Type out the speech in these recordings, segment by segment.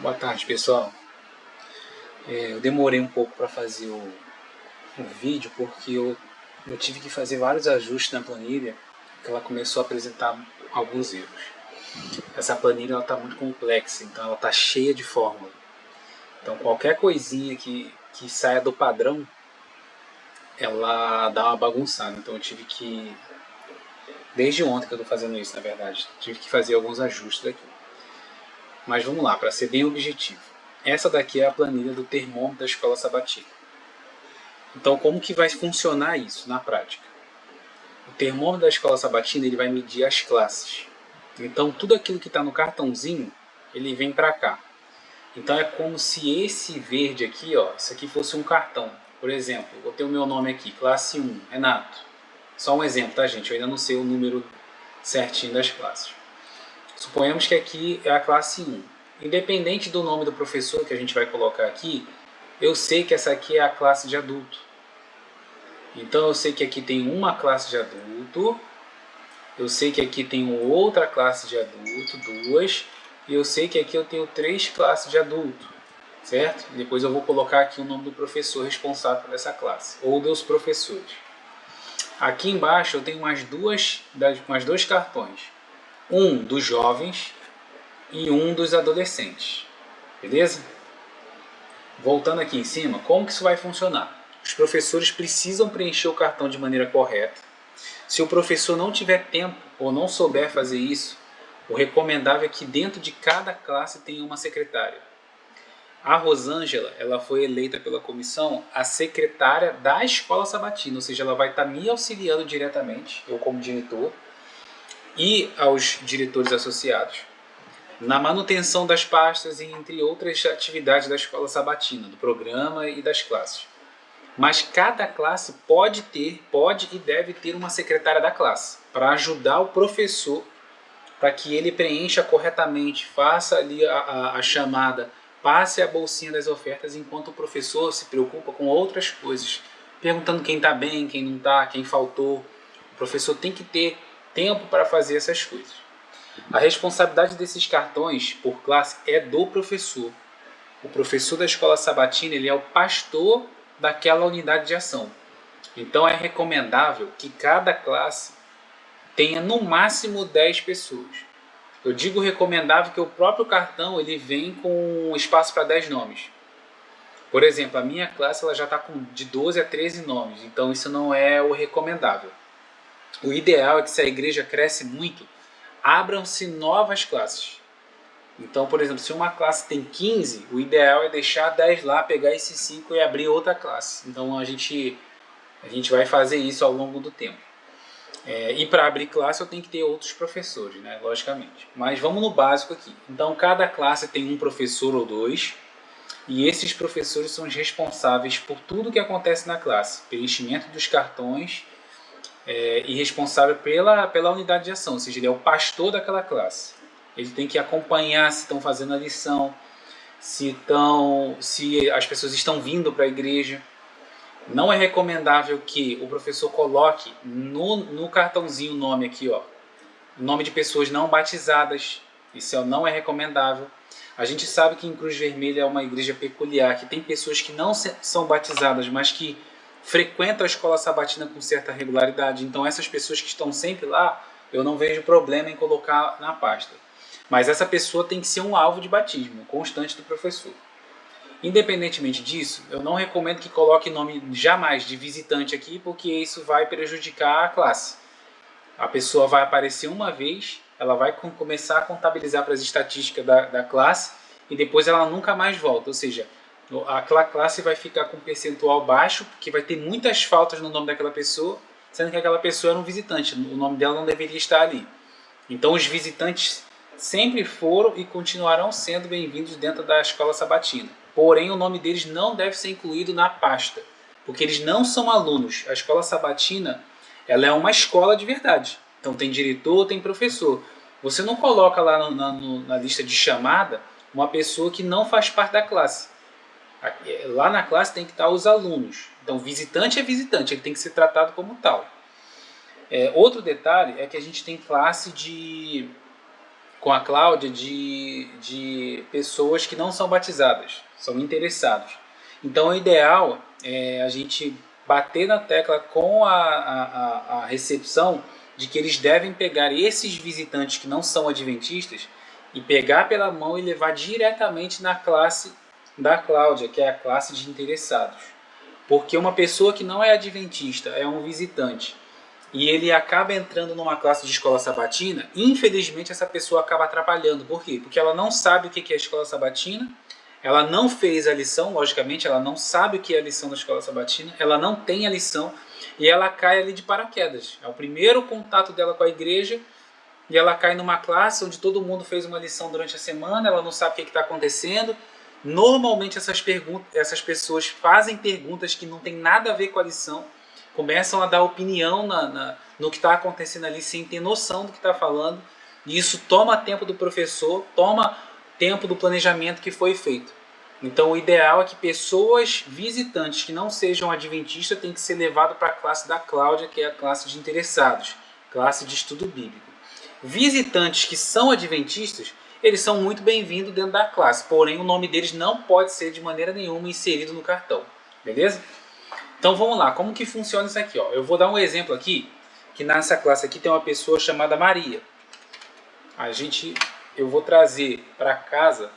Boa tarde, pessoal. Eu demorei um pouco para fazer o vídeo porque eu tive que fazer vários ajustes na planilha, porque ela começou a apresentar alguns erros. Essa planilha está muito complexa, então ela está cheia de fórmula. Então qualquer coisinha que saia do padrão, ela dá uma bagunçada. Então eu tive que, desde ontem que eu estou fazendo isso, na verdade, tive que fazer alguns ajustes aqui. Mas vamos lá, para ser bem objetivo. Essa daqui é a planilha do termômetro da Escola Sabatina. Então, como que vai funcionar isso na prática? O termômetro da Escola Sabatina ele vai medir as classes. Então, tudo aquilo que está no cartãozinho, ele vem para cá. Então, é como se esse verde aqui, ó, isso aqui fosse um cartão. Por exemplo, vou ter o meu nome aqui, classe 1, Renato. Só um exemplo, tá, gente? Eu ainda não sei o número certinho das classes. Suponhamos que aqui é a classe 1. Independente do nome do professor que a gente vai colocar aqui, eu sei que essa aqui é a classe de adulto. Então eu sei que aqui tem uma classe de adulto, eu sei que aqui tem outra classe de adulto, duas, e eu sei que aqui eu tenho 3 classes de adulto, certo? Depois eu vou colocar aqui o nome do professor responsável por essa classe, ou dos professores. Aqui embaixo eu tenho mais dois cartões, um dos jovens e um dos adolescentes, beleza? Voltando aqui em cima, como que isso vai funcionar? Os professores precisam preencher o cartão de maneira correta. Se o professor não tiver tempo ou não souber fazer isso, o recomendável é que dentro de cada classe tenha uma secretária. A Rosângela, ela foi eleita pela comissão a secretária da Escola Sabatina, ou seja, ela vai estar me auxiliando diretamente, eu como diretor, e aos diretores associados, na manutenção das pastas e entre outras atividades da Escola Sabatina, do programa e das classes. Mas cada classe pode e deve ter uma secretária da classe, para ajudar o professor, para que ele preencha corretamente, faça ali a chamada, passe a bolsinha das ofertas, enquanto o professor se preocupa com outras coisas, perguntando quem está bem, quem não está, quem faltou. O professor tem que ter tempo para fazer essas coisas. A responsabilidade desses cartões por classe é do professor. O professor da Escola Sabatina ele é o pastor daquela unidade de ação. Então é recomendável que cada classe tenha no máximo 10 pessoas. Eu digo recomendável que o próprio cartão ele vem com espaço para 10 nomes. Por exemplo, a minha classe ela já está com de 12 a 13 nomes, então isso não é o recomendável. O ideal é que se a igreja cresce muito, abram-se novas classes. Então, por exemplo, se uma classe tem 15, o ideal é deixar 10 lá, pegar esses 5 e abrir outra classe. Então a gente vai fazer isso ao longo do tempo. E para abrir classe eu tenho que ter outros professores, né? Logicamente. Mas vamos no básico aqui. Então cada classe tem um professor ou 2, e esses professores são os responsáveis por tudo que acontece na classe. Preenchimento dos cartões e responsável pela unidade de ação, ou seja, ele é o pastor daquela classe. Ele tem que acompanhar se estão fazendo a lição, se as pessoas estão vindo para a igreja. Não é recomendável que o professor coloque no cartãozinho o nome aqui, ó, o nome de pessoas não batizadas. Isso não é recomendável. A gente sabe que em Cruz Vermelha é uma igreja peculiar, que tem pessoas que não são batizadas, mas que frequentam a Escola Sabatina com certa regularidade. Então essas pessoas que estão sempre lá, eu não vejo problema em colocar na pasta. Mas essa pessoa tem que ser um alvo de batismo constante do professor. Independentemente disso, eu não recomendo que coloque nome jamais de visitante aqui, porque isso vai prejudicar a classe. A pessoa vai aparecer uma vez, ela vai começar a contabilizar para as estatísticas da classe e depois ela nunca mais volta. Ou seja, aquela classe vai ficar com um percentual baixo, porque vai ter muitas faltas no nome daquela pessoa, sendo que aquela pessoa era um visitante, o nome dela não deveria estar ali. Então os visitantes sempre foram e continuarão sendo bem-vindos dentro da Escola Sabatina. Porém, o nome deles não deve ser incluído na pasta, porque eles não são alunos. A Escola Sabatina ela é uma escola de verdade. Então tem diretor, tem professor. Você não coloca lá na lista de chamada uma pessoa que não faz parte da classe. Lá na classe tem que estar os alunos. Então visitante é visitante, ele tem que ser tratado como tal. Outro detalhe é que a gente tem classe com a Cláudia de pessoas que não são batizadas, são interessados. Então, o ideal é a gente bater na tecla com a recepção de que eles devem pegar esses visitantes que não são adventistas e pegar pela mão e levar diretamente na classe da Cláudia, que é a classe de interessados. Porque uma pessoa que não é adventista, é um visitante, e ele acaba entrando numa classe de escola sabatina, infelizmente essa pessoa acaba atrapalhando. Por quê? Porque ela não sabe o que é a escola sabatina, ela não fez a lição, logicamente, ela não sabe o que é a lição da escola sabatina, ela não tem a lição, e ela cai ali de paraquedas. É o primeiro contato dela com a igreja, e ela cai numa classe onde todo mundo fez uma lição durante a semana, ela não sabe o que está acontecendo. Normalmente essas pessoas fazem perguntas que não tem nada a ver com a lição, começam a dar opinião no que está acontecendo ali sem ter noção do que está falando, e isso toma tempo do professor, toma tempo do planejamento que foi feito. Então o ideal é que pessoas visitantes que não sejam adventistas têm que ser levadas para a classe da Cláudia, que é a classe de interessados, classe de estudo bíblico. Visitantes que são adventistas, eles são muito bem-vindos dentro da classe, porém o nome deles não pode ser de maneira nenhuma inserido no cartão, beleza? Então vamos lá, como que funciona isso aqui? Ó? Eu vou dar um exemplo aqui, que nessa classe aqui tem uma pessoa chamada Maria. Eu vou trazer para casa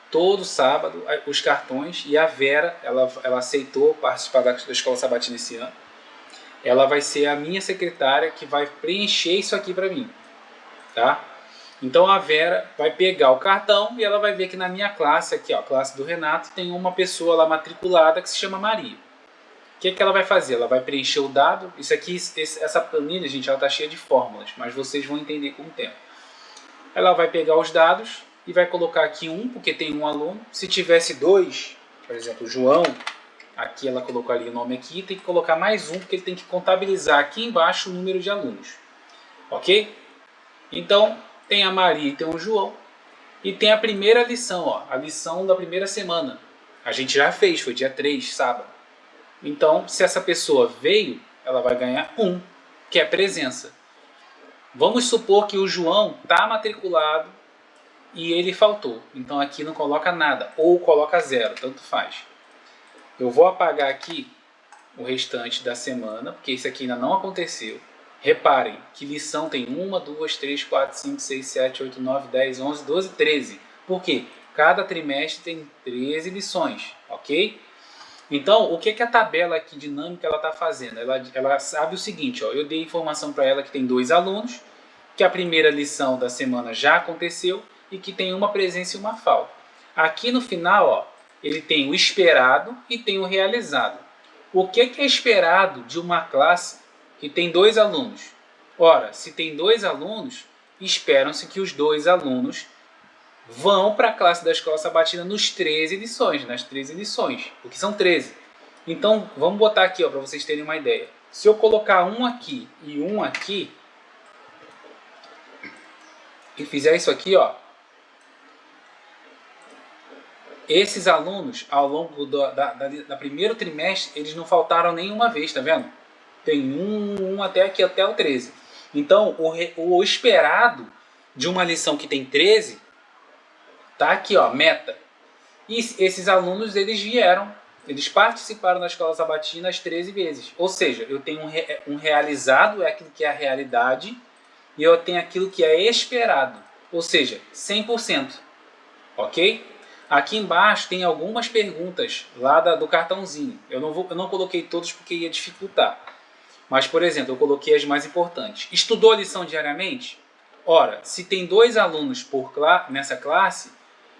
todo sábado os cartões, e a Vera, ela aceitou participar da escola sabatina esse ano. Ela vai ser a minha secretária que vai preencher isso aqui para mim. Tá? Então a Vera vai pegar o cartão e ela vai ver que na minha classe, aqui, ó, a classe do Renato, tem uma pessoa lá matriculada que se chama Maria. O que ela vai fazer? Ela vai preencher o dado. Isso aqui, essa planilha, gente, ela está cheia de fórmulas, mas vocês vão entender com o tempo. Ela vai pegar os dados e vai colocar aqui um, porque tem um aluno. Se tivesse dois, por exemplo, João, aqui ela colocou ali o nome aqui, tem que colocar mais um, porque ele tem que contabilizar aqui embaixo o número de alunos. Ok? Então, tem a Maria e tem o João. E tem a primeira lição, ó, a lição da primeira semana. A gente já fez, foi dia 3, sábado. Então, se essa pessoa veio, ela vai ganhar 1, que é presença. Vamos supor que o João está matriculado e ele faltou. Então aqui não coloca nada, ou coloca 0, tanto faz. Eu vou apagar aqui o restante da semana, porque isso aqui ainda não aconteceu. Reparem que lição tem 1, 2, 3, 4, 5, 6, 7, 8, 9, 10, 11, 12, 13. Por quê? Cada trimestre tem 13 lições, ok? Então, o que a tabela aqui dinâmica ela está fazendo? Ela sabe o seguinte, ó, eu dei informação para ela que tem 2 alunos, que a primeira lição da semana já aconteceu e que tem uma presença e uma falta. Aqui no final, ó, ele tem o esperado e tem o realizado. O que é esperado de uma classe que tem 2 alunos? Ora, se tem 2 alunos, esperam-se que os 2 alunos vão para a classe da escola sabatina nas 13 lições, porque são 13. Então, vamos botar aqui para vocês terem uma ideia. Se eu colocar um aqui e um aqui, e fizer isso aqui, ó, esses alunos, ao longo da primeiro trimestre, eles não faltaram nenhuma vez, tá vendo? Tem um até aqui, até o 13. Então, o esperado de uma lição que tem 13, tá aqui, ó, meta. E esses alunos, eles vieram, eles participaram da escola sabatina as 13 vezes. Ou seja, eu tenho um realizado, é aquilo que é a realidade, e eu tenho aquilo que é esperado. Ou seja, 100%. Ok? Aqui embaixo tem algumas perguntas lá do cartãozinho. Eu não coloquei todos porque ia dificultar. Mas, por exemplo, eu coloquei as mais importantes. Estudou a lição diariamente? Ora, se tem 2 alunos nessa classe,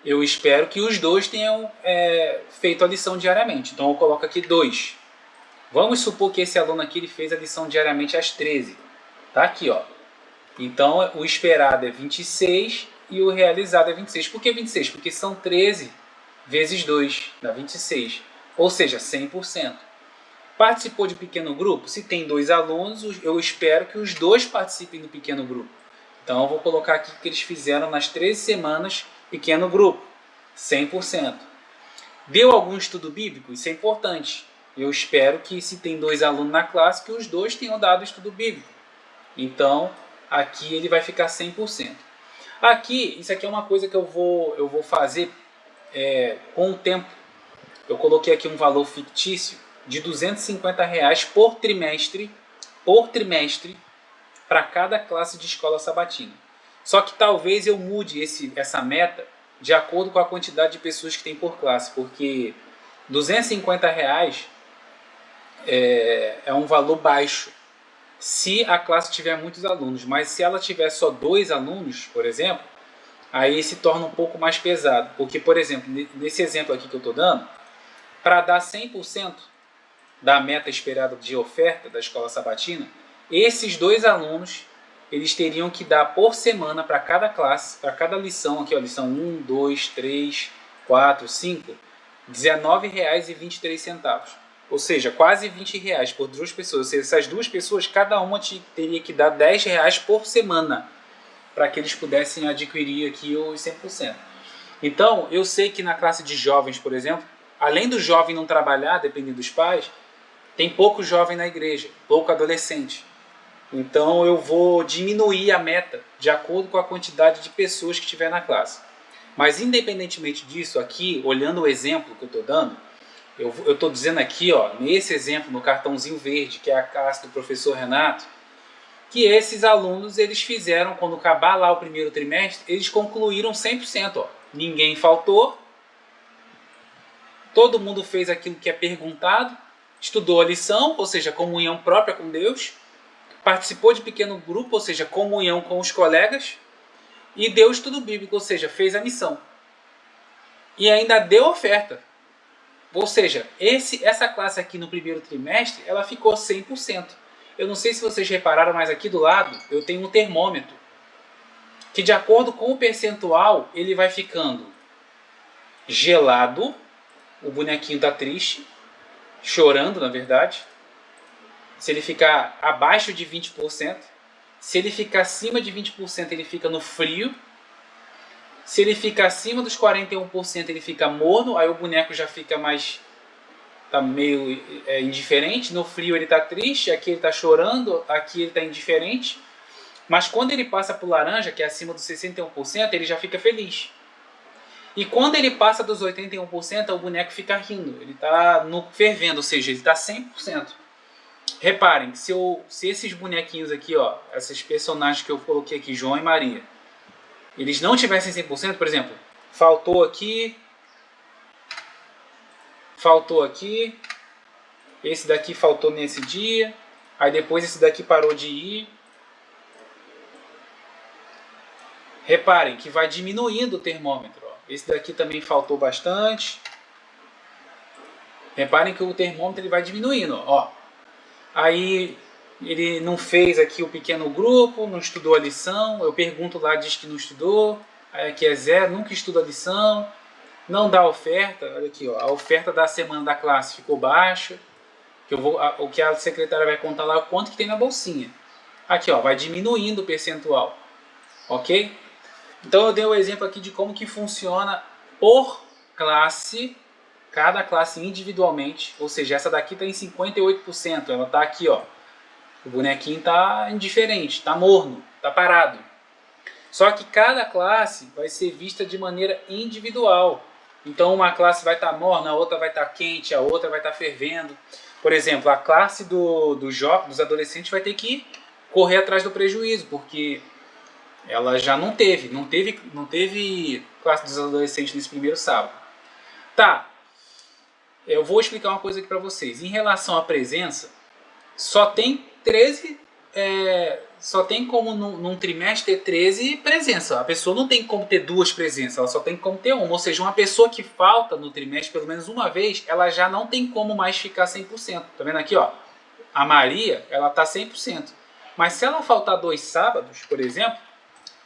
eu espero que os 2 tenham feito a lição diariamente. Então eu coloco aqui 2. Vamos supor que esse aluno aqui ele fez a lição diariamente às 13. Tá aqui, ó. Então o esperado é 26 e o realizado é 26. Por que 26? Porque são 13 vezes 2, dá 26. Ou seja, 100%. Participou de pequeno grupo? Se tem 2 alunos, eu espero que os 2 participem do pequeno grupo. Então eu vou colocar aqui que eles fizeram nas 13 semanas pequeno grupo, 100%. Deu algum estudo bíblico? Isso é importante. Eu espero que se tem 2 alunos na classe, que os 2 tenham dado estudo bíblico. Então aqui ele vai ficar 100%. Aqui, isso aqui é uma coisa que eu vou fazer com o tempo. Eu coloquei aqui um valor fictício de R$ 250 por trimestre para cada classe de escola sabatina. Só que talvez eu mude essa meta de acordo com a quantidade de pessoas que tem por classe, porque R$ 250 é um valor baixo se a classe tiver muitos alunos, mas se ela tiver só 2 alunos, por exemplo, aí se torna um pouco mais pesado, porque, por exemplo, nesse exemplo aqui que eu estou dando, para dar 100% da meta esperada de oferta da escola sabatina, esses 2 alunos eles teriam que dar por semana para cada classe, para cada lição, aqui ó, lição 1, 2, 3, 4, 5, R$ 19,23. Ou seja, quase R$ 20 por 2 pessoas. Ou seja, essas 2 pessoas, cada uma teria que dar R$ 10 por semana para que eles pudessem adquirir aqui os 100%. Então, eu sei que na classe de jovens, por exemplo, além do jovem não trabalhar, dependendo dos pais, tem pouco jovem na igreja, pouco adolescente. Então, eu vou diminuir a meta de acordo com a quantidade de pessoas que tiver na classe. Mas, independentemente disso, aqui, olhando o exemplo que eu estou dando, eu estou dizendo aqui, ó, nesse exemplo, no cartãozinho verde, que é a classe do professor Renato, que esses alunos, eles fizeram, quando acabar lá o primeiro trimestre, eles concluíram 100%. Ó. Ninguém faltou, todo mundo fez aquilo que é perguntado, estudou a lição, ou seja, comunhão própria com Deus, participou de pequeno grupo, ou seja, comunhão com os colegas, e deu estudo bíblico, ou seja, fez a missão. E ainda deu oferta. Ou seja, essa classe aqui no primeiro trimestre, ela ficou 100%. Eu não sei se vocês repararam, mas aqui do lado eu tenho um termômetro, que de acordo com o percentual, ele vai ficando gelado, o bonequinho está triste, chorando na verdade. Se ele ficar abaixo de 20%, se ele ficar acima de 20%, ele fica no frio. Se ele fica acima dos 41%, ele fica morno, aí o boneco já fica mais, tá meio indiferente. No frio ele está triste, aqui ele está chorando, aqui ele está indiferente. Mas quando ele passa para o laranja, que é acima dos 61%, ele já fica feliz. E quando ele passa dos 81%, o boneco fica rindo, ele está fervendo, ou seja, ele está 100%. Reparem, se esses bonequinhos aqui, ó, esses personagens que eu coloquei aqui, João e Maria, eles não tivessem 100%, por exemplo, faltou aqui, esse daqui faltou nesse dia, aí depois esse daqui parou de ir. Reparem que vai diminuindo o termômetro. Ó. Esse daqui também faltou bastante. Reparem que o termômetro ele vai diminuindo. Ó. Aí ele não fez aqui o pequeno grupo, não estudou a lição. Eu pergunto lá, diz que não estudou. Aí aqui é 0, nunca estuda a lição. Não dá oferta. Olha aqui, ó, a oferta da semana da classe ficou baixa. O que a secretária vai contar lá é o quanto que tem na bolsinha. Aqui, ó, vai diminuindo o percentual. Ok? Então eu dei o exemplo aqui de como que funciona por classe, cada classe individualmente, ou seja, essa daqui está em 58%, ela está aqui, ó, o bonequinho está indiferente, está morno, está parado. Só que cada classe vai ser vista de maneira individual. Então uma classe vai estar morna, a outra vai estar quente, a outra vai estar fervendo. Por exemplo, a classe dos adolescentes vai ter que correr atrás do prejuízo, porque ela já não teve classe dos adolescentes nesse primeiro sábado. Tá, eu vou explicar uma coisa aqui para vocês. Em relação à presença, só tem 13, só tem como num trimestre ter 13 presenças. A pessoa não tem como ter 2 presenças, ela só tem como ter uma. Ou seja, uma pessoa que falta no trimestre pelo menos uma vez, ela já não tem como mais ficar 100%. Tá vendo aqui, ó? A Maria, ela tá 100%. Mas se ela faltar 2 sábados, por exemplo,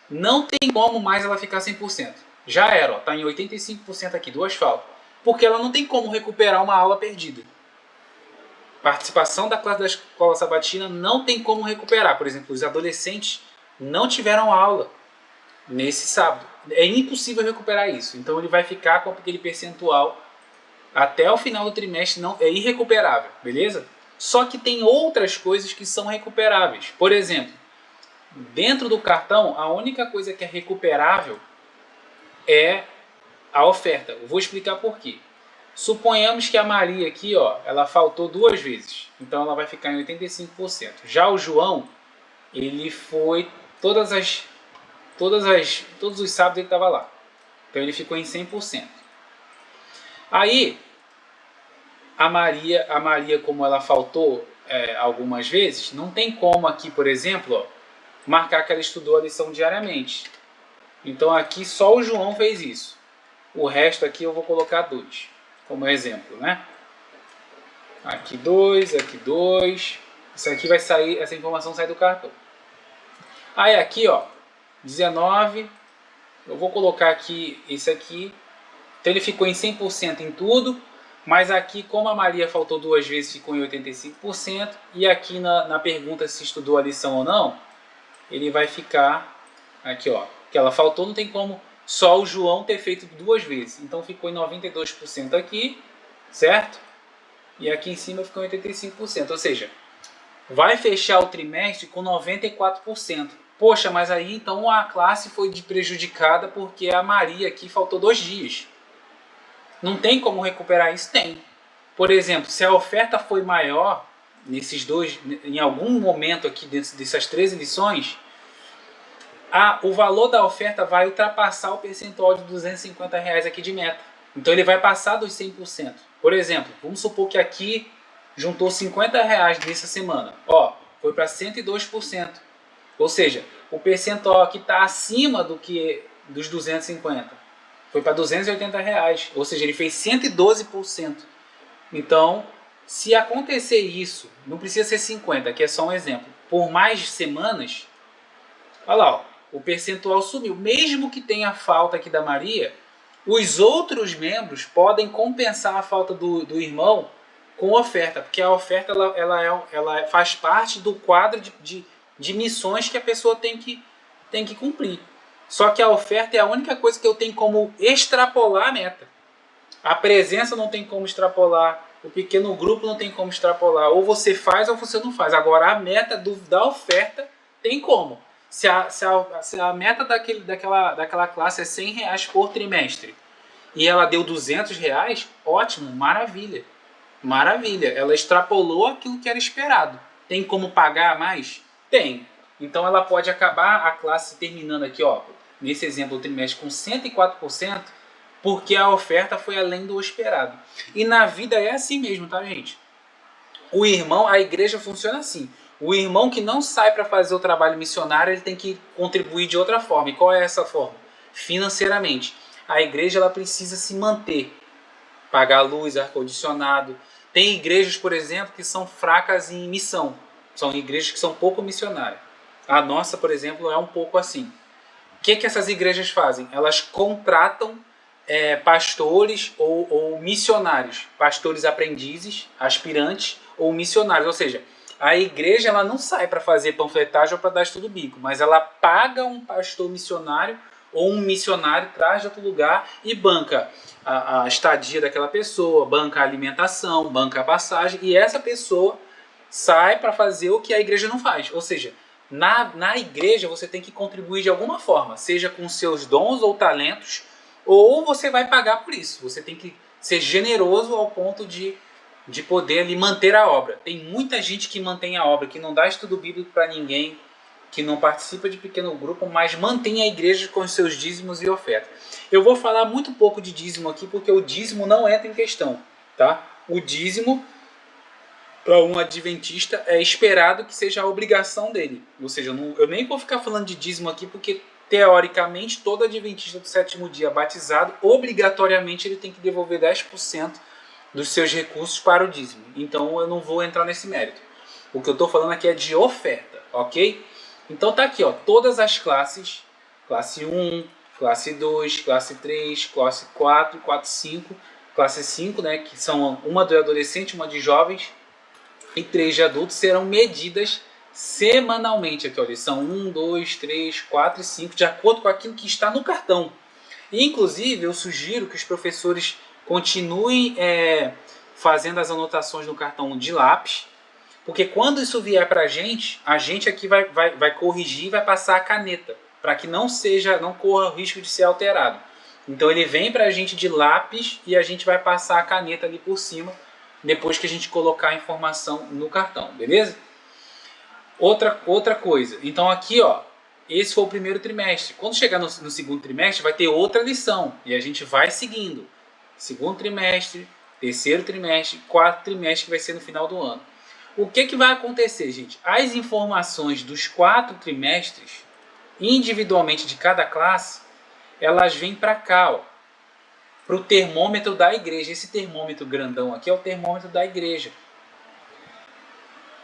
não tem como mais ela ficar 100%. Já era, ó, tá em 85% aqui, 2 faltas. Porque ela não tem como recuperar uma aula perdida. Participação da classe da escola sabatina não tem como recuperar. Por exemplo, os adolescentes não tiveram aula nesse sábado. É impossível recuperar isso. Então ele vai ficar com aquele percentual até o final do trimestre, não é irrecuperável, beleza? Só que tem outras coisas que são recuperáveis. Por exemplo, Dentro do cartão, a única coisa que é recuperável é a oferta. Eu vou explicar por quê. Suponhamos que a Maria aqui, ó, ela faltou 2 vezes. Então ela vai ficar em 85%. Já o João, ele foi todos os sábados ele estava lá. Então ele ficou em 100%. Aí a Maria como ela faltou algumas vezes, não tem como aqui, por exemplo, ó, marcar que ela estudou a lição diariamente. Então aqui só o João fez isso. O resto aqui eu vou colocar 2 como exemplo, né? Aqui 2, aqui 2. Isso aqui vai sair, essa informação sai do cartão. Aí aqui, ó, 19. Eu vou colocar aqui esse aqui. Então ele ficou em 100% em tudo. Mas aqui, como a Maria faltou 2 vezes, ficou em 85%. E aqui na pergunta se estudou a lição ou não, ele vai ficar aqui, ó. Que ela faltou, não tem como só o João ter feito 2 vezes. Então ficou em 92% aqui, certo? E aqui em cima ficou em 85%. Ou seja, vai fechar o trimestre com 94%. Poxa, mas aí então a classe foi prejudicada porque a Maria aqui faltou 2 dias. Não tem como recuperar isso? Tem. Por exemplo, se a oferta foi maior nesses dois, em algum momento aqui dentro dessas 13 lições, o valor da oferta vai ultrapassar o percentual de R$250 aqui de meta. Então ele vai passar dos 100%. Por exemplo, vamos supor que aqui juntou R$50 nessa semana. Ó, foi para 102%. Ou seja, o percentual aqui está acima dos 250. Foi para R$280. Ou seja, ele fez 112%. Então, se acontecer isso, não precisa ser 50, aqui é só um exemplo. Por mais semanas, olha lá, ó, o percentual subiu. Mesmo que tenha falta aqui da Maria, os outros membros podem compensar a falta do irmão com oferta, porque a oferta ela faz parte do quadro de missões que a pessoa tem que cumprir. Só que a oferta é a única coisa que eu tenho como extrapolar a meta. A presença não tem como extrapolar, o pequeno grupo não tem como extrapolar. Ou você faz ou você não faz. Agora a meta da oferta tem como. Se a meta daquela classe é R$100 por trimestre e ela deu R$200, ótimo, maravilha. Maravilha, ela extrapolou aquilo que era esperado. Tem como pagar mais? Tem. Então ela pode acabar a classe terminando aqui, ó, nesse exemplo, o trimestre com 104%, porque a oferta foi além do esperado. E na vida é assim mesmo, tá, gente? O irmão, a igreja funciona assim. O irmão que não sai para fazer o trabalho missionário, ele tem que contribuir de outra forma. E qual é essa forma? Financeiramente. A igreja ela precisa se manter. Pagar luz, ar-condicionado. Tem igrejas, por exemplo, que são fracas em missão. São igrejas que são pouco missionárias. A nossa, por exemplo, é um pouco assim. O que essas igrejas fazem? Elas contratam pastores ou missionários. Pastores aprendizes, aspirantes ou missionários. Ou seja, a igreja ela não sai para fazer panfletagem ou para dar estudo bíblico, mas ela paga um pastor missionário ou um missionário, traz de outro lugar e banca a estadia daquela pessoa, banca a alimentação, banca a passagem, e essa pessoa sai para fazer o que a igreja não faz. Ou seja, na igreja você tem que contribuir de alguma forma, seja com seus dons ou talentos, ou você vai pagar por isso. Você tem que ser generoso ao ponto de poder ali manter a obra. Tem muita gente que mantém a obra, que não dá estudo bíblico para ninguém, que não participa de pequeno grupo, mas mantém a igreja com seus dízimos e ofertas. Eu vou falar muito pouco de dízimo aqui, porque o dízimo não entra em questão. Tá? O dízimo, para um adventista, é esperado que seja a obrigação dele. Ou seja, eu nem vou ficar falando de dízimo aqui, porque teoricamente todo adventista do sétimo dia batizado, obrigatoriamente ele tem que devolver 10% dos seus recursos para o dízimo. Então eu não vou entrar nesse mérito. O que eu estou falando aqui é de oferta, ok? Então tá aqui, ó, todas as classes, classe 1, classe 2, classe 3, classe 4, classe 5, classe 5, né, que são uma de adolescente, uma de jovens e 3 de adultos, serão medidas semanalmente. Aqui, ó, eles são 1, 2, 3, 4 e 5, de acordo com aquilo que está no cartão. E, inclusive, eu sugiro que os professores continuem fazendo as anotações no cartão de lápis, Porque quando isso vier para a gente aqui vai corrigir e vai passar a caneta, para que não corra o risco de ser alterado. Então ele vem para a gente de lápis e a gente vai passar a caneta ali por cima, depois que a gente colocar a informação no cartão, beleza? Outra coisa, então aqui ó, esse foi o primeiro trimestre. Quando chegar no segundo trimestre vai ter outra lição e a gente vai seguindo. Segundo trimestre, terceiro trimestre, quarto trimestre que vai ser no final do ano. O que vai acontecer, gente? As informações dos 4 trimestres, individualmente de cada classe, elas vêm para cá, para o termômetro da igreja. Esse termômetro grandão aqui é o termômetro da igreja.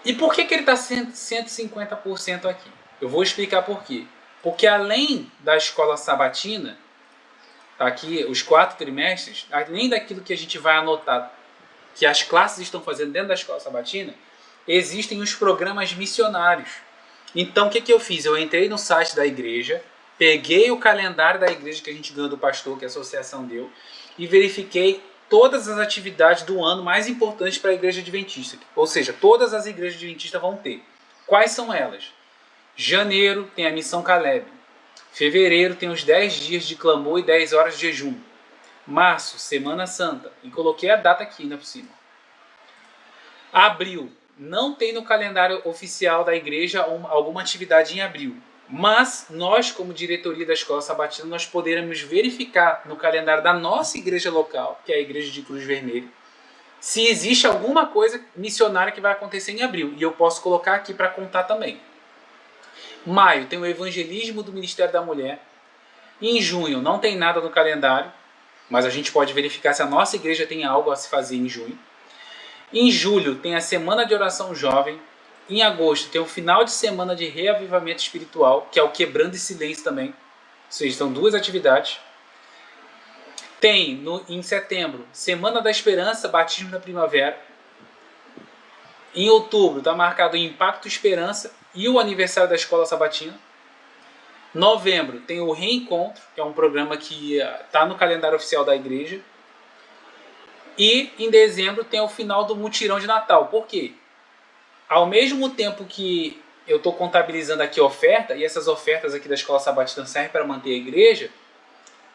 E por que ele está 150% aqui? Eu vou explicar por quê. Porque além da escola sabatina, tá aqui os 4 trimestres, além daquilo que a gente vai anotar que as classes estão fazendo dentro da escola sabatina, existem os programas missionários. Então o que eu fiz? Eu entrei no site da igreja, peguei o calendário da igreja que a gente ganhou do pastor, que a associação deu, e verifiquei todas as atividades do ano mais importantes para a igreja adventista. Ou seja, todas as igrejas adventistas vão ter. Quais são elas? Janeiro tem a missão Caleb. Fevereiro tem os 10 dias de clamor e 10 horas de jejum. Março, Semana Santa. E coloquei a data aqui ainda por cima. Abril, não tem no calendário oficial da igreja alguma atividade em abril. Mas nós, como diretoria da Escola Sabatina, nós poderemos verificar no calendário da nossa igreja local, que é a Igreja de Cruz Vermelha, se existe alguma coisa missionária que vai acontecer em abril. E eu posso colocar aqui para contar também. Maio tem o evangelismo do Ministério da Mulher. Em junho não tem nada no calendário, mas a gente pode verificar se a nossa igreja tem algo a se fazer em junho. Em julho tem a Semana de Oração Jovem. Em agosto tem o final de semana de reavivamento espiritual, que é o Quebrando e Silêncio também. Ou seja, são 2 atividades. Tem em setembro, Semana da Esperança, Batismo da Primavera. Em outubro está marcado o Impacto Esperança e o aniversário da Escola Sabatina. Novembro tem o Reencontro, que é um programa que está no calendário oficial da igreja. E em dezembro tem o final do mutirão de Natal. Por quê? Ao mesmo tempo que eu estou contabilizando aqui oferta, e essas ofertas aqui da Escola Sabatina servem para manter a igreja,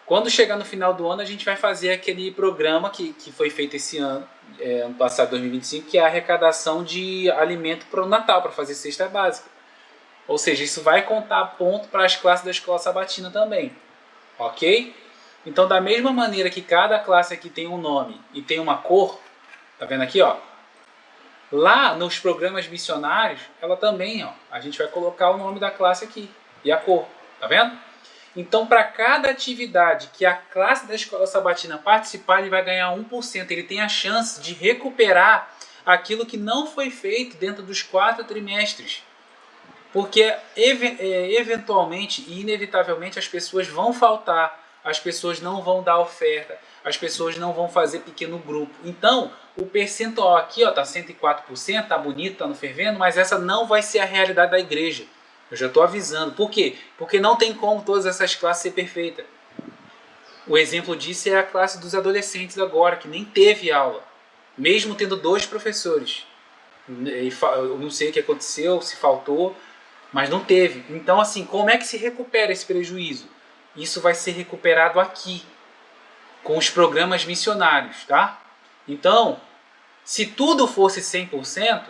quando chegar no final do ano a gente vai fazer aquele programa que foi feito esse ano, ano passado, 2025, que é a arrecadação de alimento para o Natal, para fazer cesta básica. Ou seja, isso vai contar ponto para as classes da Escola Sabatina também. Ok? Então, da mesma maneira que cada classe aqui tem um nome e tem uma cor, tá vendo aqui, ó? Lá nos programas missionários, ela também, ó, a gente vai colocar o nome da classe aqui e a cor, tá vendo? Então, para cada atividade que a classe da Escola Sabatina participar, ele vai ganhar 1%. Ele tem a chance de recuperar aquilo que não foi feito dentro dos 4 trimestres. Porque eventualmente e inevitavelmente as pessoas vão faltar, as pessoas não vão dar oferta, as pessoas não vão fazer pequeno grupo. Então, o percentual aqui está 104%, está bonito, está no fervendo, mas essa não vai ser a realidade da igreja. Eu já estou avisando. Por quê? Porque não tem como todas essas classes ser perfeitas. O exemplo disso é a classe dos adolescentes agora, que nem teve aula, mesmo tendo 2 professores. Eu não sei o que aconteceu, se faltou, mas não teve. Então, assim, como é que se recupera esse prejuízo? Isso vai ser recuperado aqui, com os programas missionários, tá? Então, se tudo fosse 100%,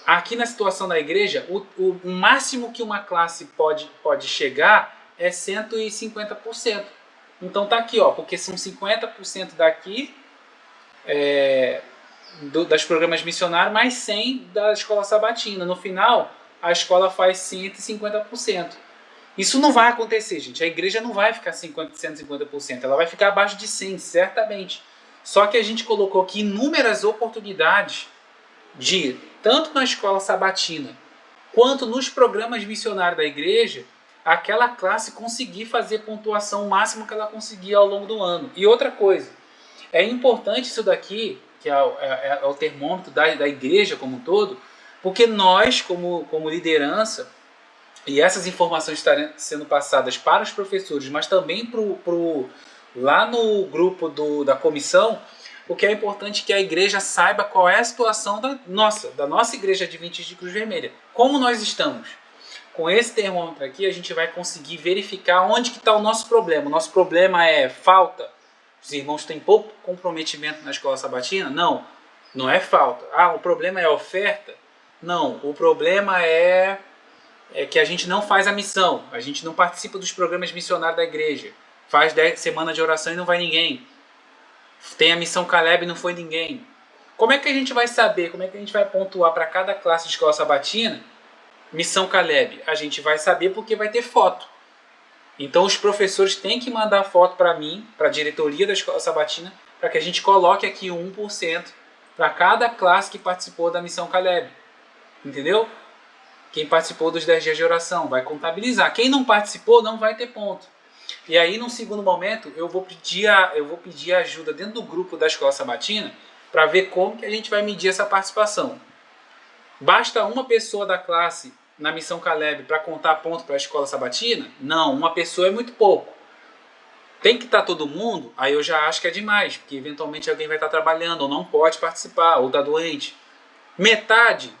aqui na situação da igreja, o máximo que uma classe pode chegar é 150%. Então tá aqui, ó, porque são 50% daqui, das programas missionários, mais 100 da escola sabatina. No final, a escola faz 150%. Isso não vai acontecer, gente. A igreja não vai ficar 150%. Ela vai ficar abaixo de 100%, certamente. Só que a gente colocou aqui inúmeras oportunidades de, tanto na escola sabatina, quanto nos programas missionários da igreja, aquela classe conseguir fazer pontuação máxima que ela conseguia ao longo do ano. E outra coisa, é importante isso daqui, que é o termômetro da igreja como um todo, porque nós, como liderança, e essas informações estarem sendo passadas para os professores, mas também lá no grupo da comissão, Porque é importante que a igreja saiba qual é a situação da nossa igreja adventista de Cruz Vermelha. Como nós estamos. Com esse termômetro aqui, a gente vai conseguir verificar onde que está o nosso problema. O nosso problema é falta. Os irmãos têm pouco comprometimento na escola sabatina? Não, não é falta. O problema é a oferta? Não, o problema é que a gente não faz a missão. A gente não participa dos programas missionários da igreja. Faz 10 semanas de oração e não vai ninguém. Tem a missão Caleb e não foi ninguém. Como é que a gente vai saber? Como é que a gente vai pontuar para cada classe de escola sabatina missão Caleb? A gente vai saber porque vai ter foto. Então os professores têm que mandar foto para mim, para a diretoria da escola sabatina, para que a gente coloque aqui 1% para cada classe que participou da missão Caleb. Entendeu? Quem participou dos 10 dias de oração vai contabilizar. Quem não participou não vai ter ponto. E aí, num segundo momento, eu vou pedir ajuda dentro do grupo da escola sabatina para ver como que a gente vai medir essa participação. Basta uma pessoa da classe na missão Caleb para contar ponto para a escola sabatina? Não, uma pessoa é muito pouco. Tem que estar todo mundo? Aí eu já acho que é demais, porque eventualmente alguém vai estar trabalhando ou não pode participar, ou está doente. Metade,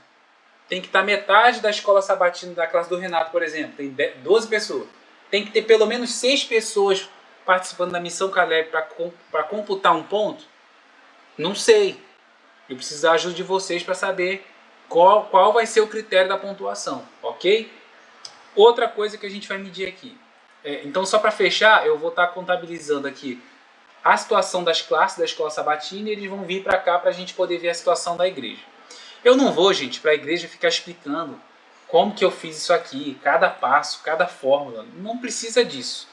tem que estar metade da escola sabatina da classe do Renato, por exemplo, tem 12 pessoas. Tem que ter pelo menos 6 pessoas participando da missão Caleb para computar um ponto? Não sei. Eu preciso da ajuda de vocês para saber qual vai ser o critério da pontuação, ok? Outra coisa que a gente vai medir aqui. Então, só para fechar, eu vou estar contabilizando aqui a situação das classes da escola sabatina e eles vão vir para cá para a gente poder ver a situação da igreja. Eu não vou, gente, para a igreja ficar explicando como que eu fiz isso aqui, cada passo, cada fórmula. Não precisa disso.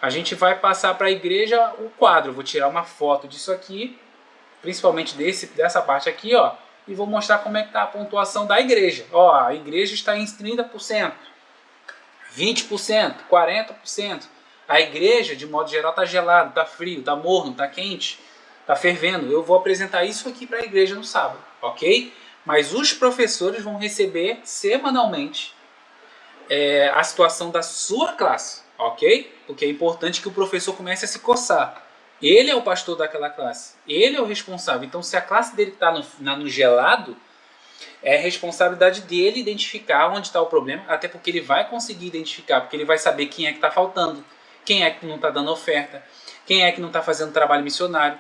A gente vai passar para a igreja o quadro. Eu vou tirar uma foto disso aqui, principalmente dessa parte aqui, ó, e vou mostrar como é que está a pontuação da igreja. Ó, a igreja está em 30%, 20%, 40%. A igreja, de modo geral, está gelado, está frio, está morno, está quente, está fervendo. Eu vou apresentar isso aqui para a igreja no sábado, ok? Mas os professores vão receber semanalmente a situação da sua classe, ok? Porque é importante que o professor comece a se coçar. Ele é o pastor daquela classe, ele é o responsável. Então, se a classe dele está no gelado, é responsabilidade dele identificar onde está o problema, até porque ele vai conseguir identificar, porque ele vai saber quem é que está faltando, quem é que não está dando oferta, quem é que não está fazendo trabalho missionário.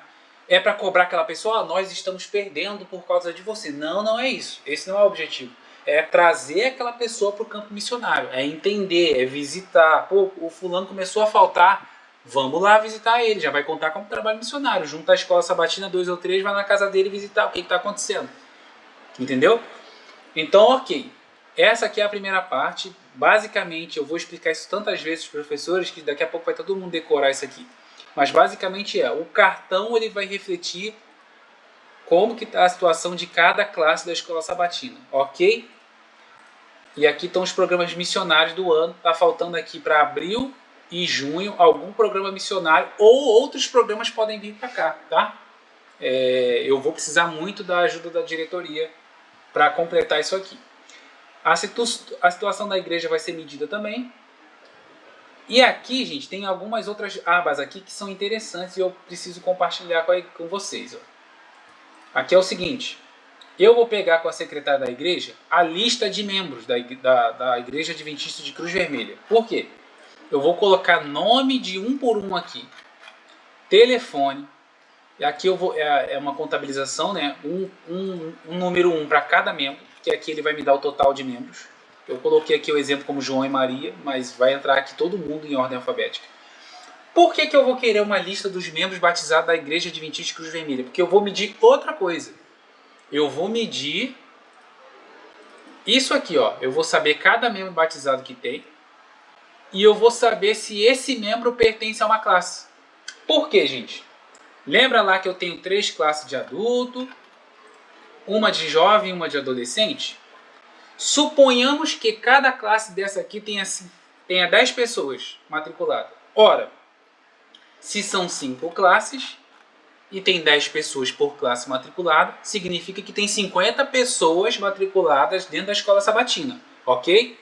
É para cobrar aquela pessoa, nós estamos perdendo por causa de você. Não, não é isso. Esse não é o objetivo. É trazer aquela pessoa para o campo missionário. É entender, é visitar. Pô, o fulano começou a faltar, vamos lá visitar ele. Já vai contar como trabalho missionário. Junta a escola sabatina, 2 ou 3, vai na casa dele visitar o que está acontecendo. Entendeu? Então, ok. Essa aqui é a primeira parte. Basicamente, eu vou explicar isso tantas vezes para os professores que daqui a pouco vai todo mundo decorar isso aqui. Mas basicamente o cartão ele vai refletir como que está a situação de cada classe da escola sabatina, ok? E aqui estão os programas missionários do ano. Está faltando aqui para abril e junho algum programa missionário ou outros programas podem vir para cá, tá? Eu vou precisar muito da ajuda da diretoria para completar isso aqui. A situação da igreja vai ser medida também. E aqui, gente, tem algumas outras abas aqui que são interessantes e eu preciso compartilhar com vocês. Ó. Aqui é o seguinte, eu vou pegar com a secretária da igreja a lista de membros da Igreja Adventista de Cruz Vermelha. Por quê? Eu vou colocar nome de um por um aqui, telefone, e aqui é uma contabilização, né? um número 1 para cada membro, que aqui ele vai me dar o total de membros. Eu coloquei aqui o exemplo como João e Maria, mas vai entrar aqui todo mundo em ordem alfabética. Por que eu vou querer uma lista dos membros batizados da Igreja Adventista Cruz Vermelha? Porque eu vou medir outra coisa. Eu vou medir isso aqui, ó. Eu vou saber cada membro batizado que tem. E eu vou saber se esse membro pertence a uma classe. Por quê, gente? Lembra lá que eu tenho 3 classes de adulto, uma de jovem e uma de adolescente? Suponhamos que cada classe dessa aqui tenha 10 pessoas matriculadas. Ora, se são 5 classes e tem 10 pessoas por classe matriculada, significa que tem 50 pessoas matriculadas dentro da escola sabatina, ok?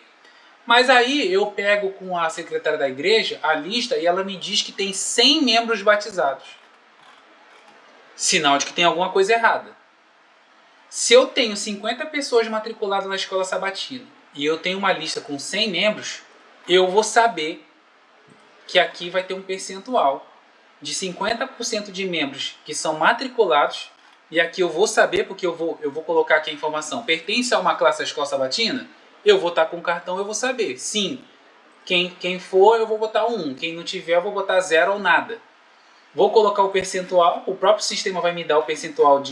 Mas aí eu pego com a secretária da igreja a lista e ela me diz que tem 100 membros batizados. Sinal de que tem alguma coisa errada. Se eu tenho 50 pessoas matriculadas na escola sabatina e eu tenho uma lista com 100 membros, eu vou saber que aqui vai ter um percentual de 50% de membros que são matriculados, e aqui eu vou saber, porque eu vou colocar aqui a informação, pertence a uma classe da escola sabatina, eu vou estar com o cartão, eu vou saber. Sim, quem for eu vou botar 1, quem não tiver eu vou botar 0 ou nada. Vou colocar o percentual, o próprio sistema vai me dar o percentual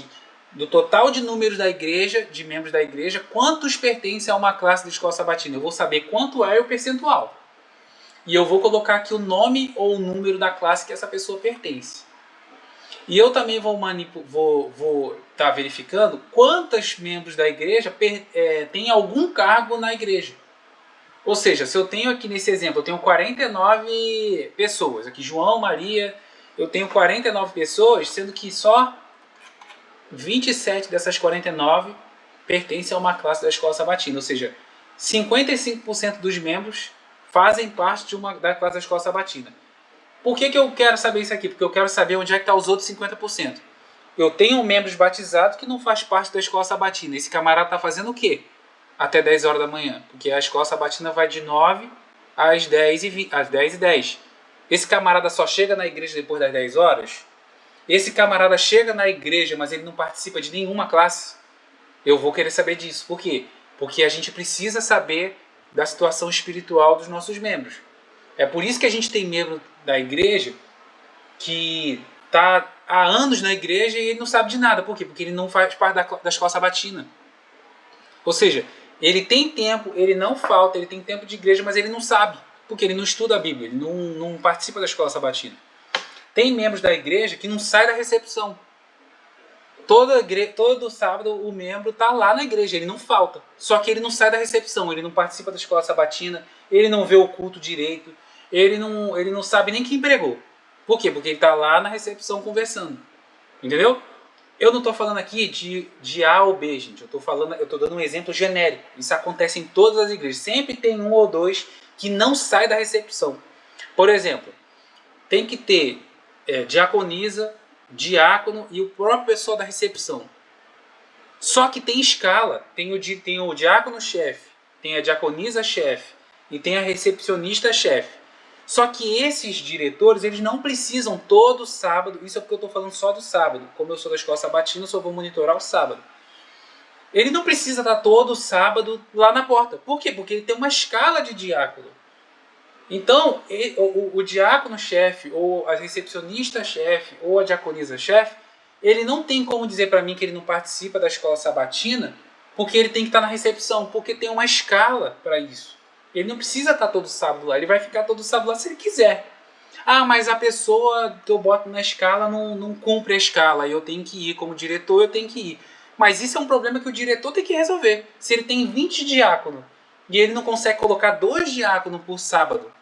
do total de números da igreja, de membros da igreja, quantos pertencem a uma classe da escola sabatina. Eu vou saber quanto é o percentual. E eu vou colocar aqui o nome ou o número da classe que essa pessoa pertence. E eu também vou estar verificando quantos membros da igreja têm algum cargo na igreja. Ou seja, se eu tenho aqui nesse exemplo, eu tenho 49 pessoas, aqui João, Maria, eu tenho 49 pessoas, sendo que só 27 dessas 49 pertencem a uma classe da escola sabatina. Ou seja, 55% dos membros fazem parte da classe da escola sabatina. Por que eu quero saber isso aqui? Porque eu quero saber onde é que estão os outros 50%. Eu tenho membros batizados que não faz parte da escola sabatina. Esse camarada está fazendo o quê? Até 10 horas da manhã. Porque a escola sabatina vai de 9 às 10h10. Esse camarada só chega na igreja depois das 10 horas? Esse camarada chega na igreja, mas ele não participa de nenhuma classe? Eu vou querer saber disso. Por quê? Porque a gente precisa saber da situação espiritual dos nossos membros. É por isso que a gente tem membro da igreja que está há anos na igreja e ele não sabe de nada. Por quê? Porque ele não faz parte da escola sabatina. Ou seja, ele tem tempo, ele não falta, ele tem tempo de igreja, mas ele não sabe. Porque ele não estuda a Bíblia, ele não participa da escola sabatina. Tem membros da igreja que não saem da recepção. Todo sábado o membro está lá na igreja, ele não falta. Só que ele não sai da recepção, ele não participa da escola sabatina, ele não vê o culto direito, ele não sabe nem quem pregou. Por quê? Porque ele está lá na recepção conversando. Entendeu? Eu não estou falando aqui de A ou B, gente. Eu estou dando um exemplo genérico. Isso acontece em todas as igrejas. Sempre tem um ou dois que não sai da recepção. Por exemplo, tem que ter diaconisa, diácono e o próprio pessoal da recepção. Só que tem escala. Tem o diácono-chefe, tem a diaconisa-chefe e tem a recepcionista-chefe. Só que esses diretores, eles não precisam todo sábado, isso é porque eu estou falando só do sábado. Como eu sou da escola sabatina, eu só vou monitorar o sábado. Ele não precisa estar todo sábado lá na porta. Por quê? Porque ele tem uma escala de diácono. Então, o diácono-chefe, ou a recepcionista-chefe, ou a diaconisa-chefe, ele não tem como dizer para mim que ele não participa da escola sabatina, porque ele tem que estar na recepção, porque tem uma escala para isso. Ele não precisa estar todo sábado lá, ele vai ficar todo sábado lá se ele quiser. Ah, mas a pessoa que eu boto na escala não cumpre a escala, eu tenho que ir, como diretor eu tenho que ir. Mas isso é um problema que o diretor tem que resolver. Se ele tem 20 diáconos e ele não consegue colocar 2 diáconos por sábado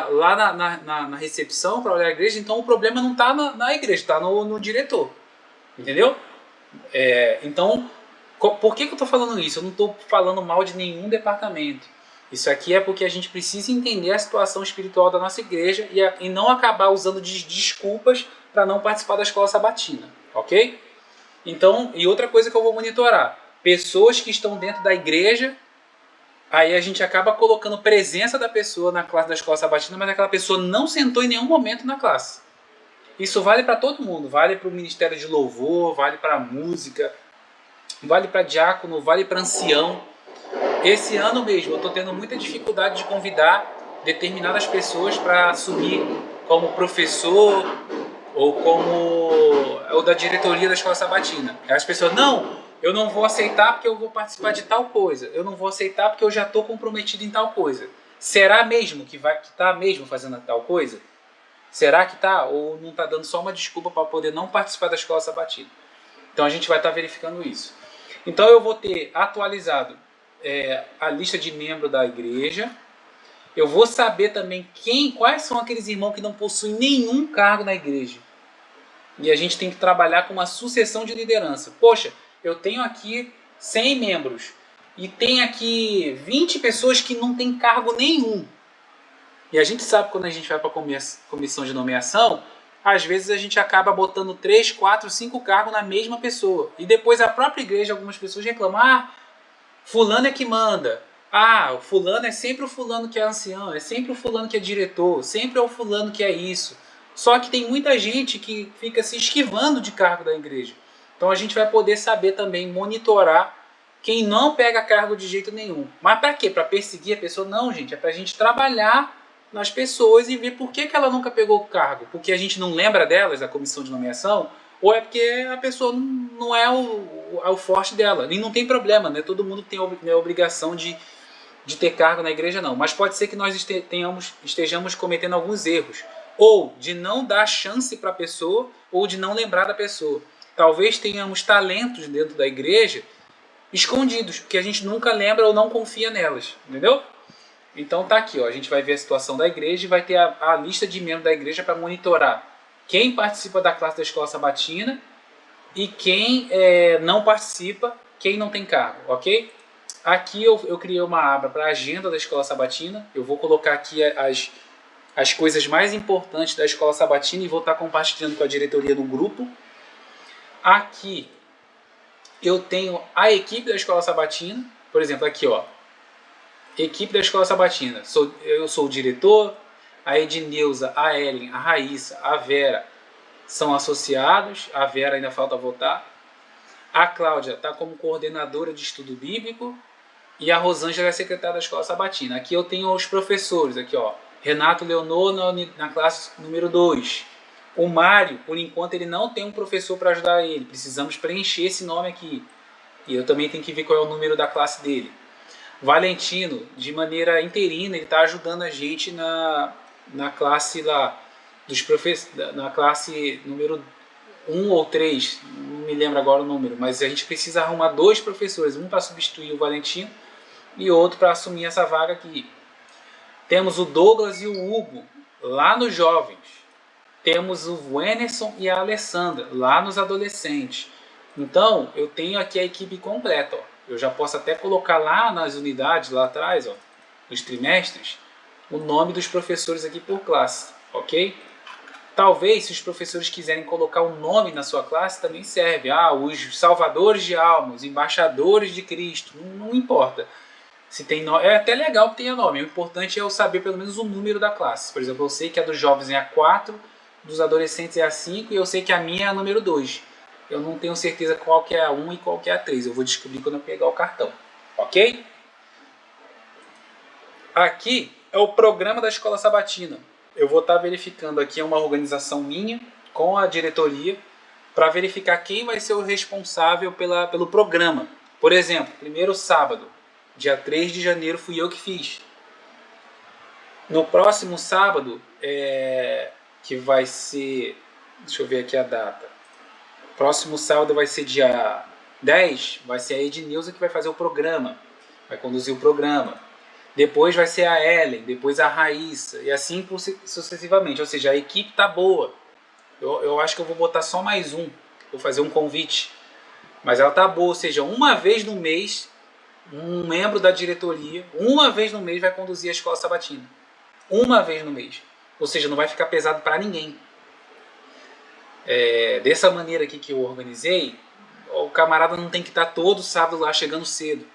lá na recepção para olhar a igreja, então o problema não está na igreja, está no diretor. Entendeu? Então, por que eu estou falando isso? Eu não estou falando mal de nenhum departamento. Isso aqui é porque a gente precisa entender a situação espiritual da nossa igreja e não acabar usando desculpas para não participar da escola sabatina. Ok? Então, e outra coisa que eu vou monitorar: pessoas que estão dentro da igreja. Aí a gente acaba colocando presença da pessoa na classe da escola sabatina, mas aquela pessoa não sentou em nenhum momento na classe. Isso vale para todo mundo, vale para o ministério de louvor, vale para a música, vale para diácono, vale para ancião. Esse ano mesmo eu estou tendo muita dificuldade de convidar determinadas pessoas para assumir como professor ou da diretoria da escola sabatina. As pessoas, não, eu não vou aceitar porque eu vou participar de tal coisa. Eu não vou aceitar porque eu já estou comprometido em tal coisa. Será mesmo que está mesmo fazendo tal coisa? Será que está? Ou não está dando só uma desculpa para poder não participar da escola sabatina? Então a gente vai estar verificando isso. Então eu vou ter atualizado a lista de membros da igreja. Eu vou saber também quais são aqueles irmãos que não possuem nenhum cargo na igreja. E a gente tem que trabalhar com uma sucessão de liderança. Poxa, eu tenho aqui 100 membros e tem aqui 20 pessoas que não têm cargo nenhum. E a gente sabe quando a gente vai para a comissão de nomeação, às vezes a gente acaba botando 3, 4, 5 cargos na mesma pessoa. E depois a própria igreja, algumas pessoas reclamam, fulano é que manda. O fulano é sempre o fulano que é ancião, é sempre o fulano que é diretor, sempre é o fulano que é isso. Só que tem muita gente que fica se esquivando de cargo da igreja. Então a gente vai poder saber também monitorar quem não pega cargo de jeito nenhum. Mas para quê? Para perseguir a pessoa? Não, gente. É para a gente trabalhar nas pessoas e ver por que ela nunca pegou o cargo. Porque a gente não lembra delas, da comissão de nomeação, ou é porque a pessoa não é o forte dela. E não tem problema, né? Todo mundo tem a obrigação de ter cargo na igreja, não. Mas pode ser que nós estejamos cometendo alguns erros. Ou de não dar chance para a pessoa, ou de não lembrar da pessoa. Talvez tenhamos talentos dentro da igreja escondidos, porque a gente nunca lembra ou não confia nelas, entendeu? Então tá aqui, ó, a gente vai ver a situação da igreja e vai ter a lista de membros da igreja para monitorar quem participa da classe da escola sabatina e quem não participa, quem não tem cargo, ok? Aqui eu criei uma aba para a agenda da escola sabatina, eu vou colocar aqui as coisas mais importantes da escola sabatina e vou estar compartilhando com a diretoria do grupo. Aqui eu tenho a equipe da escola sabatina, por exemplo, aqui ó, equipe da escola sabatina, eu sou o diretor, a Edneuza, a Ellen, a Raíssa, a Vera são associados, a Vera ainda falta votar, a Cláudia está como coordenadora de estudo bíblico e a Rosângela é secretária da escola sabatina. Aqui eu tenho os professores, aqui ó, Renato Leonor na classe número 2. O Mário, por enquanto, ele não tem um professor para ajudar ele. Precisamos preencher esse nome aqui. E eu também tenho que ver qual é o número da classe dele. Valentino, de maneira interina, ele está ajudando a gente na classe lá dos na classe número 1 ou 3, não me lembro agora o número, mas a gente precisa arrumar 2 professores, um para substituir o Valentino e outro para assumir essa vaga aqui. Temos o Douglas e o Hugo lá nos jovens. Temos o Enerson e a Alessandra lá nos adolescentes. Então, eu tenho aqui a equipe completa. Ó. Eu já posso até colocar lá nas unidades, lá atrás, ó, nos trimestres, o nome dos professores aqui por classe, ok? Talvez, se os professores quiserem colocar um nome na sua classe, também serve. Os salvadores de almas, os embaixadores de Cristo, não importa. Se tem nome, é até legal que tenha nome. O importante é eu saber pelo menos o número da classe. Por exemplo, eu sei que a dos jovens é a 4, dos adolescentes é a 5 e eu sei que a minha é a número 2. Eu não tenho certeza qual que é a 1 e qual que é a 3. Eu vou descobrir quando eu pegar o cartão. Ok? Aqui é o programa da escola sabatina. Eu vou estar verificando aqui uma organização minha com a diretoria para verificar quem vai ser o responsável pelo programa. Por exemplo, primeiro sábado, dia 3 de janeiro, fui eu que fiz. No próximo sábado, que vai ser... Deixa eu ver aqui a data. Próximo sábado vai ser dia 10, vai ser a Edneuza que vai fazer o programa. Vai conduzir o programa. Depois vai ser a Ellen, depois a Raíssa, e assim sucessivamente. Ou seja, a equipe está boa. Eu acho que eu vou botar só mais um. Vou fazer um convite. Mas ela está boa, ou seja, uma vez no mês, um membro da diretoria, uma vez no mês vai conduzir a escola sabatina. Uma vez no mês. Ou seja, não vai ficar pesado para ninguém. Dessa maneira aqui que eu organizei, o camarada não tem que estar todo sábado lá chegando cedo.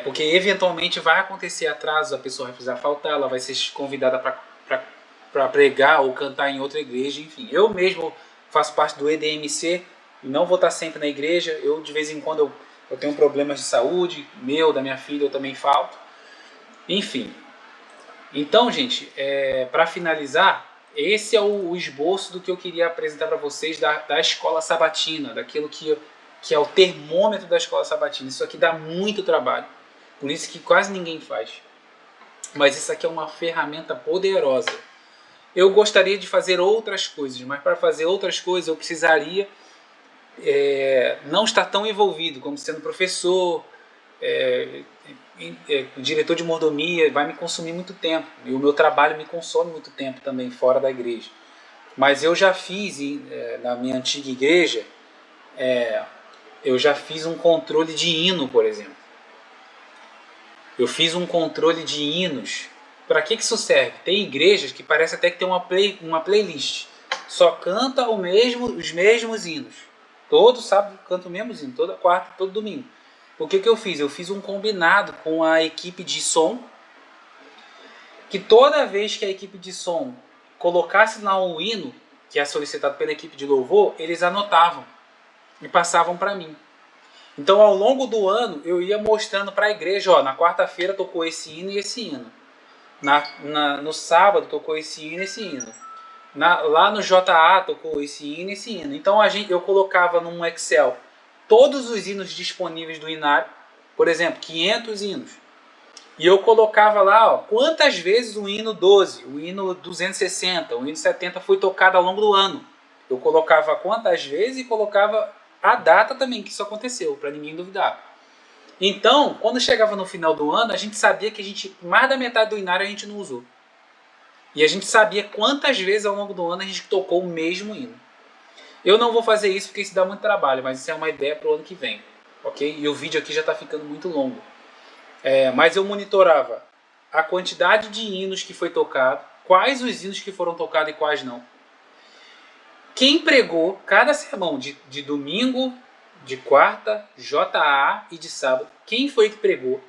Porque eventualmente vai acontecer atraso, a pessoa vai precisar faltar, ela vai ser convidada para pregar ou cantar em outra igreja, enfim. Eu mesmo faço parte do EDMC, não vou estar sempre na igreja, eu de vez em quando eu tenho problemas de saúde, da minha filha, eu também falto. Enfim. Então, gente, para finalizar, esse é o esboço do que eu queria apresentar para vocês da escola sabatina, daquilo que é o termômetro da escola sabatina. Isso aqui dá muito trabalho, por isso que quase ninguém faz. Mas isso aqui é uma ferramenta poderosa. Eu gostaria de fazer outras coisas, mas para fazer outras coisas eu precisaria não estar tão envolvido, como sendo professor, diretor de mordomia, vai me consumir muito tempo. E o meu trabalho me consome muito tempo também, fora da igreja. Mas eu já fiz, na minha antiga igreja, eu já fiz um controle de hino, por exemplo. Eu fiz um controle de hinos. Para que isso serve? Tem igrejas que parece até que tem uma playlist. só canta os mesmos hinos. Todo sábado canta o mesmo hino, toda quarta, todo domingo. O que eu fiz? Eu fiz um combinado com a equipe de som, que toda vez que a equipe de som colocasse lá um hino, que é solicitado pela equipe de louvor, eles anotavam e passavam para mim. Então, ao longo do ano, eu ia mostrando para a igreja, ó, na quarta-feira tocou esse hino e esse hino. No sábado tocou esse hino e esse hino. Lá no JA tocou esse hino e esse hino. Então eu colocava num Excel todos os hinos disponíveis do hinário, por exemplo, 500 hinos. E eu colocava lá, ó, quantas vezes o hino 12, o hino 260, o hino 70 foi tocado ao longo do ano. Eu colocava quantas vezes e colocava a data também que isso aconteceu, para ninguém duvidar. Então, quando chegava no final do ano, a gente sabia que mais da metade do hinário a gente não usou. E a gente sabia quantas vezes ao longo do ano a gente tocou o mesmo hino. Eu não vou fazer isso porque isso dá muito trabalho, mas isso é uma ideia para o ano que vem. Ok? E o vídeo aqui já está ficando muito longo. Mas eu monitorava a quantidade de hinos que foi tocado, quais os hinos que foram tocados e quais não. Quem pregou cada sermão de domingo, de quarta, JA e de sábado, quem foi que pregou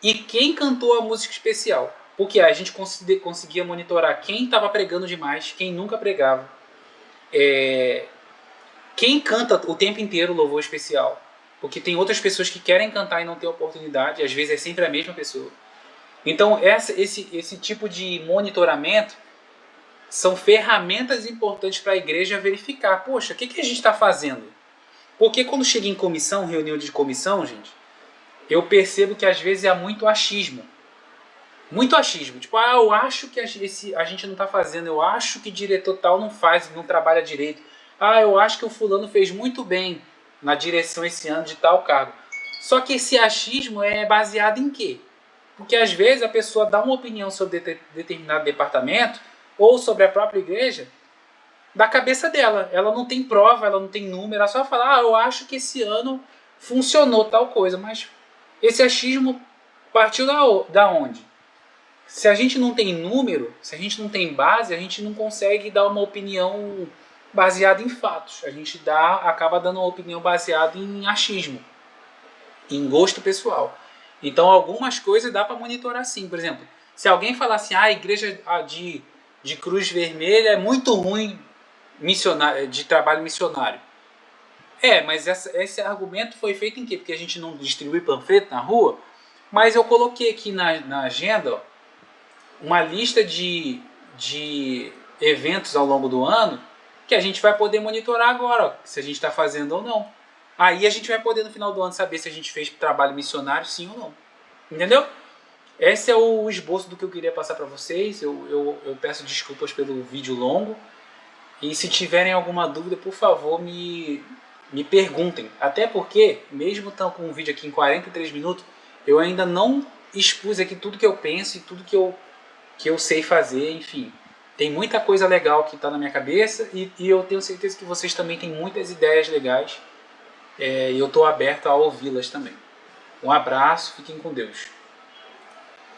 e quem cantou a música especial. Porque a gente conseguia monitorar quem estava pregando demais, quem nunca pregava. Quem canta o tempo inteiro louvor especial. Porque tem outras pessoas que querem cantar e não têm oportunidade, e às vezes é sempre a mesma pessoa. Então esse tipo de monitoramento são ferramentas importantes para a igreja verificar. Poxa, o que a gente está fazendo? Porque quando chega em comissão, reunião de comissão, gente, eu percebo que às vezes há muito achismo. Muito achismo. Tipo, eu acho que a gente não está fazendo, eu acho que diretor tal não trabalha direito. Eu acho que o fulano fez muito bem na direção esse ano de tal cargo. Só que esse achismo é baseado em quê? Porque às vezes a pessoa dá uma opinião sobre determinado departamento ou sobre a própria igreja da cabeça dela. Ela não tem prova, ela não tem número, ela só fala, eu acho que esse ano funcionou tal coisa. Mas esse achismo partiu da onde? Se a gente não tem número, se a gente não tem base, a gente não consegue dar uma opinião baseada em fatos. A gente acaba dando uma opinião baseada em achismo, em gosto pessoal. Então algumas coisas dá para monitorar sim. Por exemplo, se alguém falar assim, a igreja de Cruz Vermelha é muito ruim de trabalho missionário. Mas esse argumento foi feito em quê? Porque a gente não distribui panfleto na rua. Mas eu coloquei aqui na agenda, ó, uma lista de eventos ao longo do ano que a gente vai poder monitorar agora, ó, se a gente está fazendo ou não. Aí a gente vai poder no final do ano saber se a gente fez trabalho missionário sim ou não. Entendeu? Esse é o esboço do que eu queria passar para vocês. Eu peço desculpas pelo vídeo longo. E se tiverem alguma dúvida, por favor, me perguntem. Até porque, mesmo estando com um vídeo aqui em 43 minutos, eu ainda não expus aqui tudo que eu penso e tudo que eu sei fazer, enfim. Tem muita coisa legal que está na minha cabeça e eu tenho certeza que vocês também têm muitas ideias legais e eu estou aberto a ouvi-las também. Um abraço, fiquem com Deus.